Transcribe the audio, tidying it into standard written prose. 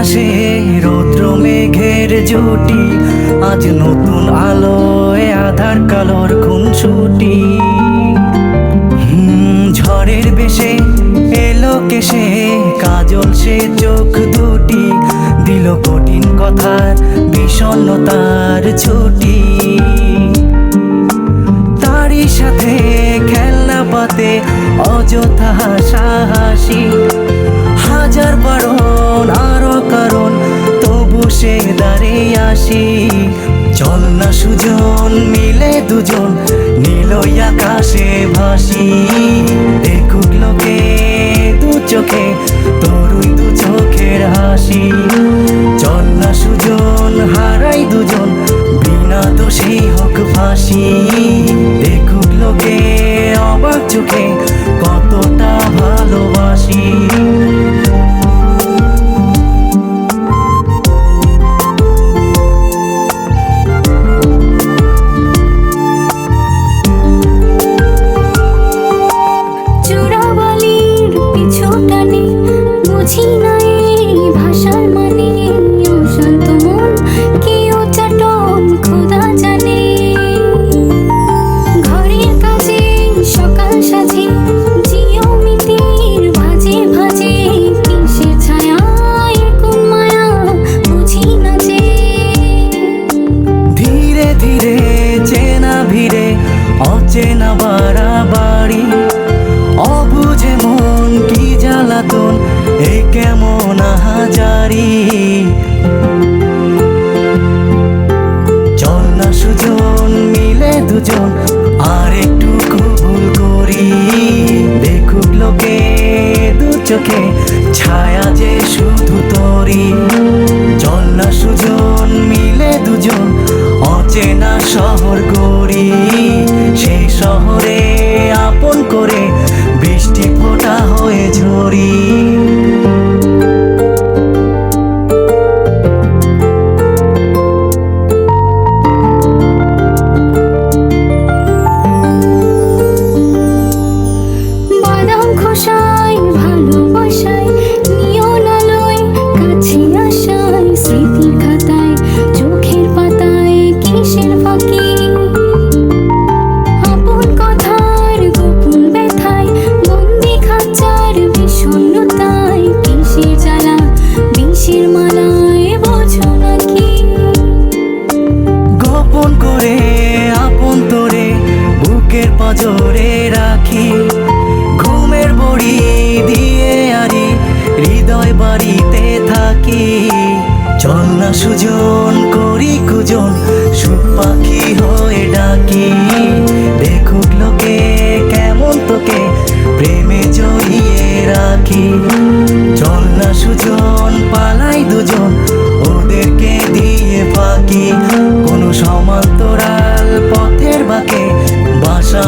আকাশে রৌদ্র মেঘের জুটি, আজ নতুন আলোয় আধার কালোর খুনসুটি। ঝড়ের বেশে এলো কেশে কাজল সে চোখ দুটি, দিল কঠিন কথার বিষণ্ণতার ছুটি। তারই সাথে খেলনা পাতে অযথা হাসাহাসি, হাজার বারণ আরো কারণ তবু সে দাঁড়িয়ে আসি। চল না সুজন মিলে দুজন নীলই আকাশে ভাসি, দেখুক লোকে দু চোখে তরুই দু চোখের হাসি। চল না সুজন হারাই দুজন বিনা দোষী হোক ফাঁসি, দেখুক লোকে অবাক চোখে কতটা ভালোবাসি। অচেনা বাড়াবাড়ি অবুঝে মন কি জ্বালাতন, এ কেমন আহাজারি। চল না সুজন মিলে দুজন আর একটু ভুল করি, দেখুক লোকে দু চোখে ছায়া যে শুধু তোরি। চল না সুজন মিলে দুজন অচেনা শহর গড়ি, সেই শহরে আপন করে বৃষ্টি ফোঁটা হয়ে ঝরি। বাদাম খোসায় ভালোবাসায় নিয়ন আলোয় কাছে আসায়, স্মৃতির খাতায় চোখের পাতায় কিসের ফাঁকি। আপন কথার গোপন ব্যথায় বন্দি খাঁচার বিষণ্ণতায়, কিসের জ্বালা বিষের মালায় বোঝো নাকি। গোপন করে আপন তোরে বুকের পাঁজরে রাখি, ঘুমের বড়ি দিয়ে আরি হৃদয় বাড়িতে থাকি। চল না সুজন করি কুজন সুখ পাখি হয়ে ডাকি, দেখুক লোকে কেমন তোকে প্রেমে জড়িয়ে রাখি। চল না সুজন পালাই দুজন ওদেরকে দিয়ে ফাঁকি, কোনো সমান্তরাল পথের বাঁকে বাসা